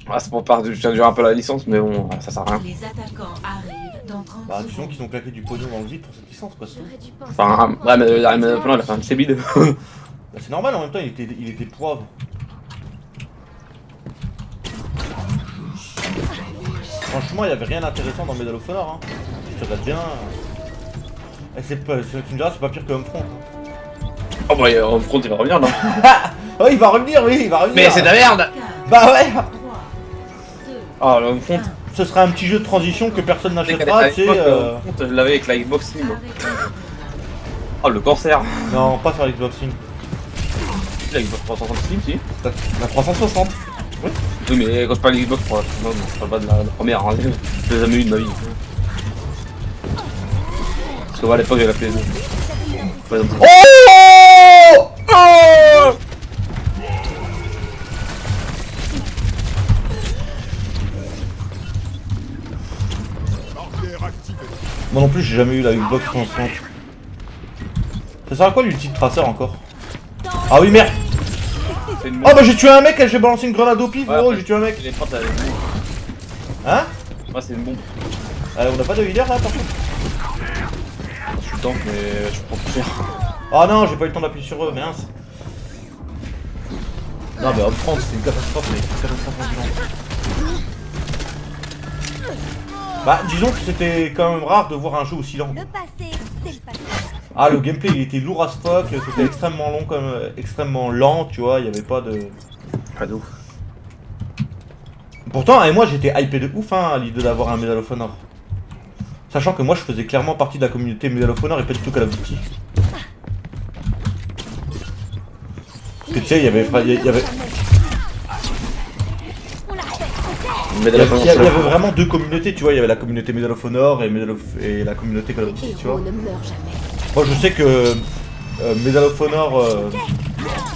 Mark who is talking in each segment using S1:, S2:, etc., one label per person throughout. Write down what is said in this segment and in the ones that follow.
S1: Ah, c'est pour traduire un peu la licence, mais bon, ça sert à rien.
S2: Les attaquants arrivent dans 30
S3: Bah, disons
S2: secondes.
S3: qu'ils ont claqué du pognon dans le vide pour cette licence, quoi. C'est tout.
S4: J'aurais dû penser
S1: Enfin,
S4: à
S1: ouais, mais
S4: moi.
S1: la Medal of Honor, elle a fait un de ses bides.
S3: Bah, c'est normal, en même temps, il était poivre. Franchement, il y avait rien d'intéressant dans Medal of Honor, hein. Je te regarde bien. Et tu me diras, c'est pas pire que Homefront.
S1: Oh bah, Homefront, il va revenir, non?
S3: Oh, il va revenir, oui, il va revenir.
S1: Mais c'est de la merde!
S3: Bah ouais.
S2: 3, 2,
S1: Ah, le Homefront,
S3: Ce sera un petit jeu de transition que personne
S1: dès qu'elle
S3: n'achètera,
S1: était
S3: tu
S1: à
S3: sais.
S1: l'époque, Homefront, je l'avais avec la Xbox Slim. Oh, le cancer!
S3: Non, pas sur Xboxing.
S1: La Xbox 360 Slim, si?
S3: La 360.
S1: Oui, mais quand je parle de Xbox, non, je parle pas de la première, hein. Je l'ai jamais eu de ma vie. Parce que moi, à l'époque, j'avais la PS2. Ouais, donc,
S3: Oh, oh. Moi non plus, j'ai jamais eu la Xbox 360. Ça sert à quoi l'ulti de traceur encore? Ah oui, merde.
S1: c'est une
S3: Oh bah j'ai tué un mec, j'ai balancé une grenade au pif,
S1: Ouais,
S3: gros,
S1: après,
S3: j'ai tué un mec.
S1: les potes avec nous.
S3: Hein?
S1: Moi, c'est une bombe.
S3: On a pas de healer là par contre?
S1: Je suis le tank, mais je prends plus cher.
S3: Oh non, j'ai pas eu le temps d'appuyer sur eux, mince. Non mais Homefront c'est une catastrophe, mais c'est une catastrophe ambulante. Bah disons que c'était quand même rare de voir un jeu aussi lent.
S4: Le passé, c'est le passé.
S3: Ah le gameplay il était lourd as fuck, c'était extrêmement long comme extrêmement lent, tu vois, il y avait pas de...
S1: Pas de ouf.
S3: Pourtant, et moi j'étais hypé de ouf hein, à l'idée d'avoir un Medal of Honor. Sachant que moi je faisais clairement partie de la communauté Medal of Honor et pas du tout Call of Duty. Parce que tu sais, il y avait...
S4: On l'a fait, ok.
S1: Mais
S3: Il y avait vraiment deux communautés, tu vois, il y avait la communauté Medal of Honor et la communauté Call of Duty, tu vois.
S4: Héros ne meurt jamais.
S3: Moi je sais que Medal of Honor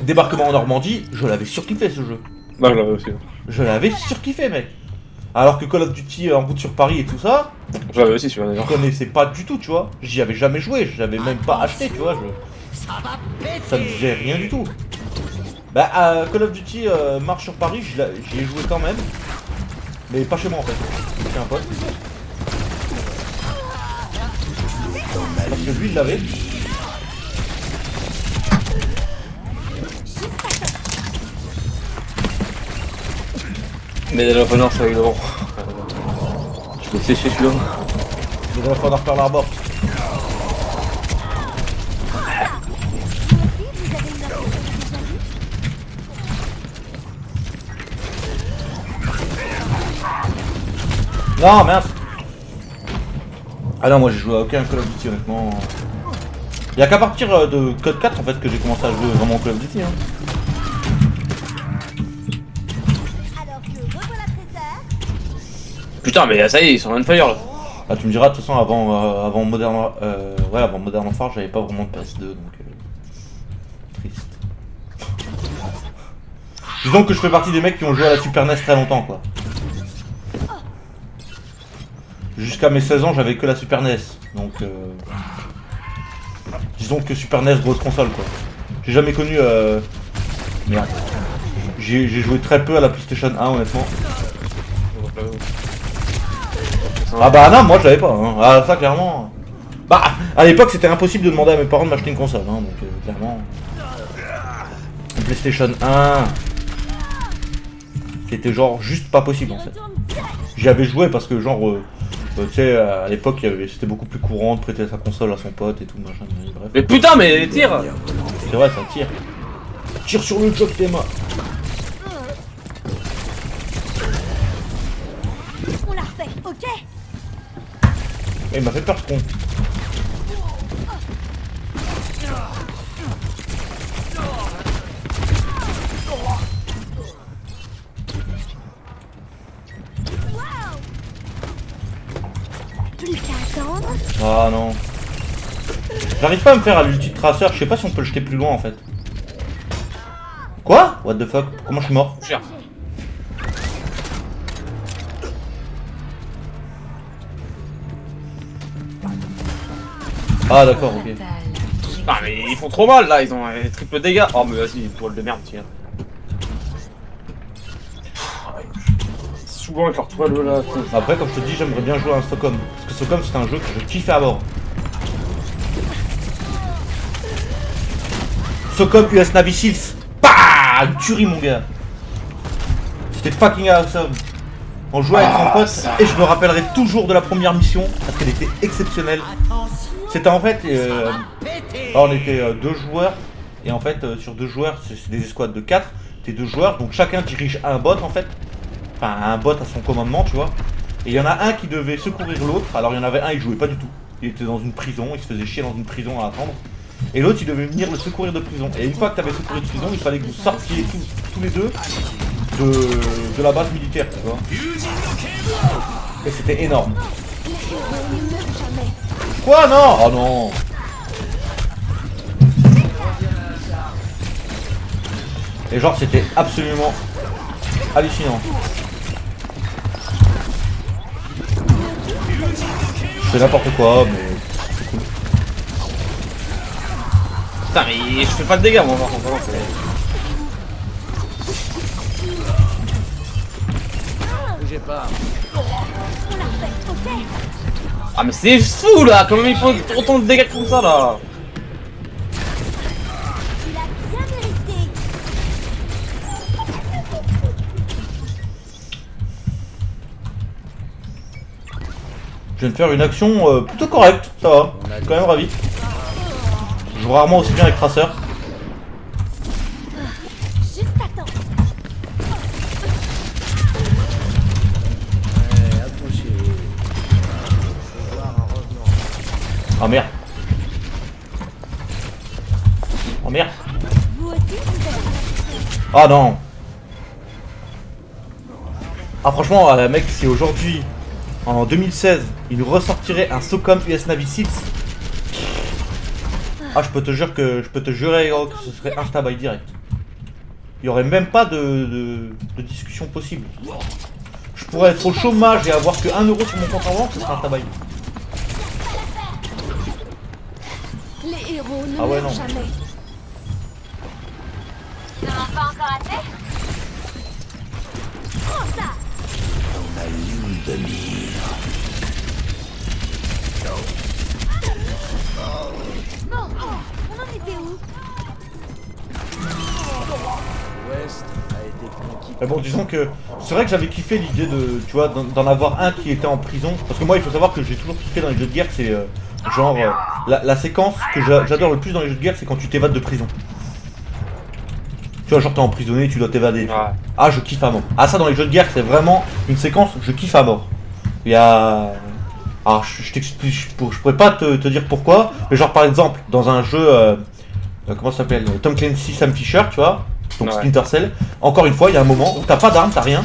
S3: débarquement en Normandie, je l'avais surkiffé ce jeu.
S1: Bah, je l'avais aussi.
S3: Je l'avais surkiffé mec. Alors que Call of Duty en route sur Paris et tout ça,
S1: Je l'avais aussi, celui-là
S3: je
S1: d'ailleurs.
S3: connaissais pas du tout, tu vois. J'y avais jamais joué, j'avais même pas acheté, tu vois. Ça me disait rien du tout. Bah Call of Duty marche sur Paris, j'y ai joué quand même. Mais pas chez moi en fait. C'est un pote. Parce que lui il l'avait.
S1: Medal of Honor, c'est avec le vent. Je peux sécher celui-là.
S3: Mais il va falloir faire Harbor. Non, mince. Ah non, moi j'ai joué à aucun Call of Duty honnêtement. Il y a qu'à partir de Code 4 en fait que j'ai commencé à jouer vraiment au Call of Duty. Hein.
S4: Alors que revoilà Trésor.
S1: Putain, mais ça y est, ils sont on fire là.
S3: Ah, tu me diras de toute façon avant Modern Warfare j'avais pas vraiment de PS2 donc triste. Disons que je fais partie des mecs qui ont joué à la Super NES très longtemps quoi. Jusqu'à mes 16 ans j'avais que la Super NES donc disons que Super NES grosse console quoi. J'ai jamais connu merde. J'ai joué très peu à la PlayStation 1 honnêtement. Ah bah non, moi je l'avais pas, hein. Ah ça clairement. Bah à l'époque c'était impossible de demander à mes parents de m'acheter une console, hein, donc clairement. Une PlayStation 1. C'était genre juste pas possible en fait. J'y avais joué parce que genre, tu sais, à l'époque c'était beaucoup plus courant de prêter sa console à son pote et tout machin, bref.
S1: Mais putain, mais les tirs!
S3: C'est vrai, ça tire. Tire sur le jock t'es mort.
S4: On l'a refait, ok.
S3: Il m'a fait peur ce con.
S4: Plus qu'à attendre.
S3: Ah non. J'arrive pas à me faire à l'ulti de traceur, je sais pas si on peut le jeter plus loin en fait. Quoi? What the fuck? Comment je suis mort?
S1: Cher.
S3: Ah d'accord, ok.
S1: Ah, mais ils font trop mal là, ils ont triple dégâts. Oh, mais vas-y, une toile de merde, tiens. saoulant avec leur toile là.
S3: Après, comme je te dis, j'aimerais bien jouer à un Stockholm. Parce que Stockholm, c'est un jeu que je kiffe à mort. Stockholm US Navy Seals. Bah, une tuerie, mon gars. C'était fucking awesome. On jouait avec mon pote et je me rappellerai toujours de la première mission parce qu'elle était exceptionnelle. C'était en fait, on était 2 joueurs et en fait sur 2 joueurs, c'est des escouades de 4. T'es 2 joueurs, donc chacun dirige un bot en fait. Enfin, un bot à son commandement, tu vois. Et il y en a un qui devait secourir l'autre. Alors il y en avait un, il jouait pas du tout. Il était dans une prison, il se faisait chier dans une prison à attendre. Et l'autre, il devait venir le secourir de prison. Et une fois que t'avais secouru de prison, il fallait que vous sortiez tous les deux de la base militaire, tu vois. Et c'était énorme. Quoi, non? Oh non. Et genre, c'était absolument hallucinant. C'est n'importe quoi, mais c'est cool.
S1: Putain, mais je fais pas de dégâts, moi, par contre.
S5: Bougez pas.
S1: Ah, mais c'est fou là! Comment il faut autant de dégâts comme ça là?
S4: Il a bien mérité.
S3: Je viens de faire une action plutôt correcte, ça va. Je suis quand même ravi. Je joue rarement aussi bien avec Tracer.
S4: Juste attends.
S5: Ouais, approchez-vous. Faut voir un revenant.
S3: Oh merde. Oh merde.
S4: Vous aussi, vous êtes...
S3: Ah non. Ah franchement, mec, si aujourd'hui, en 2016, il nous ressortirait un SOCOM US Navy Seals. Ah, je peux te jurer gros, que ce serait insta buy direct. Il y aurait même pas de discussion possible. Je pourrais être au chômage et avoir que 1 euro sur mon compte en banque, ce serait insta buy.
S4: Les héros ne
S3: Ah ouais,
S4: meurent
S3: non.
S4: jamais. Ça manque pas encore assez? Prends ça! Bon, on en était où?
S5: L'Ouest a été conquis.
S3: Mais bon, disons que c'est vrai que j'avais kiffé l'idée de, tu vois, d'en avoir un qui était en prison. Parce que moi, il faut savoir que j'ai toujours kiffé dans les jeux de guerre, c'est genre la séquence que j'adore le plus dans les jeux de guerre, c'est quand tu t'évades de prison. Tu vois, genre t'es emprisonné, tu dois t'évader.
S1: Ouais.
S3: Ah, je kiffe à mort. Ah, ça dans les jeux de guerre, c'est vraiment une séquence, je kiffe à mort. Il y a... Alors, je t'explique, je pourrais pas te dire pourquoi, mais genre par exemple, dans un jeu, comment ça s'appelle, Tom Clancy, Sam Fisher, tu vois, donc
S1: Ouais.
S3: Splinter Cell, encore une fois, il y a un moment où t'as pas d'armes, t'as rien,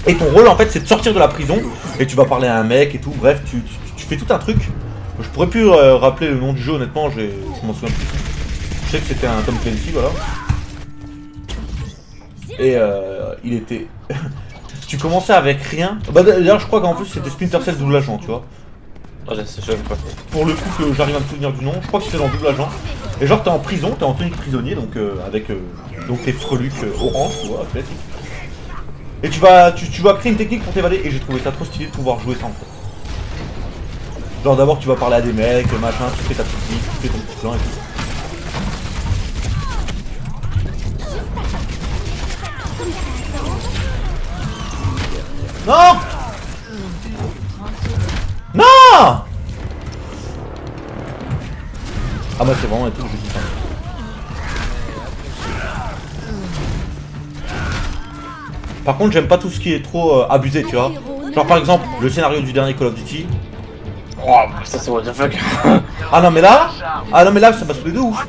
S3: et ton rôle en fait c'est de sortir de la prison, et tu vas parler à un mec et tout, bref, tu fais tout un truc. Je pourrais plus rappeler le nom du jeu, honnêtement, je m'en souviens plus. Je sais que c'était un Tom Clancy, voilà. Et il était... tu commençais avec rien. Bah d'ailleurs je crois qu'en plus c'était Splinter Cell double agent, tu vois.
S1: Ah, j'avais pas fait.
S3: Pour le coup que j'arrive à me souvenir du nom, je crois que c'était dans double agent. Et genre t'es en prison, t'es en tenue de prisonnier, donc avec donc tes freluques orange, tu vois, athlétique. Et tu vas créer une technique pour t'évader, et j'ai trouvé ça trop stylé de pouvoir jouer ça en fait. Genre d'abord tu vas parler à des mecs, machin, tu fais ta petite vie, tu fais ton petit plan et tout. Non! Non! Ah bah c'est vraiment un truc que je dis pas. Par contre j'aime pas tout ce qui est trop abusé, tu vois. Genre par exemple le scénario du dernier Call of Duty.
S1: Oh, ça c'est what the fuck.
S3: Ah non mais là ça bascule de ouf.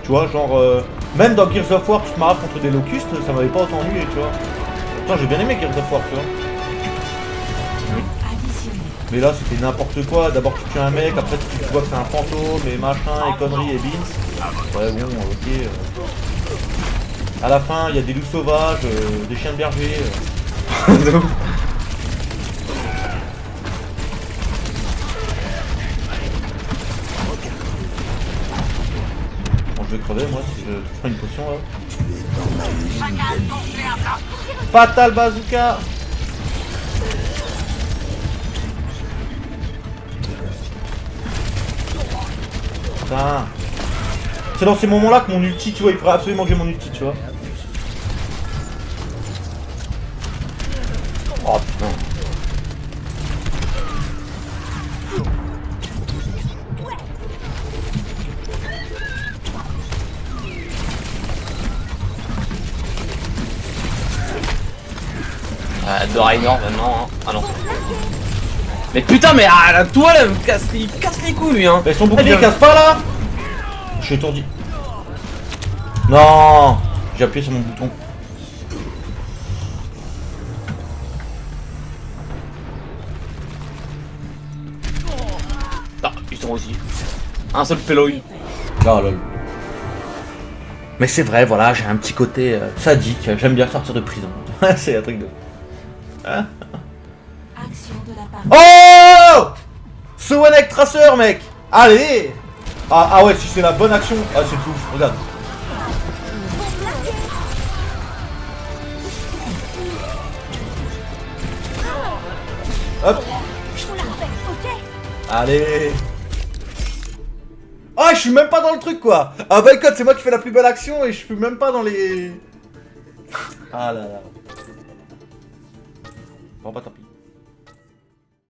S3: Tu vois genre même dans Gears of War tu te marres contre des locustes, ça m'avait pas autant ennuyé, tu vois. Pourtant j'ai bien aimé Gears of War, tu vois. Mais là c'était n'importe quoi, d'abord tu tues un mec, après tu vois que c'est un fantôme et machin et conneries et beans. Ouais bon ok. À la fin il y a des loups sauvages, des chiens de berger. Bon je vais crever moi si je prends une potion là. Fatal bazooka. Putain. C'est dans ces moments-là que mon ulti, tu vois, il faudrait absolument que j'ai mon ulti, tu vois.
S1: Oh putain. De Raynor maintenant, hein. Ah non. Mais putain, mais ah, la toile, elle me casse, il casse les couilles lui, hein.
S3: Mais son bouclier casse pas là. Je suis étourdi. Non, j'ai appuyé sur mon bouton.
S1: Ah, ils sont aussi. Un seul péloï.
S3: Oh lol. Mais c'est vrai, voilà, j'ai un petit côté sadique. J'aime bien sortir de prison. C'est un truc de... Hein?
S2: Action de la part.
S3: Oh, Swanek Tracer, mec. Allez. Ah ouais, si c'est la bonne action. Ah, c'est tout, regarde. Hop. Allez. Ah, je suis même pas dans le truc, quoi. Ah bah écoute, c'est moi qui fais la plus belle action et je suis même pas dans les... Ah là là. Bon bah tant pis.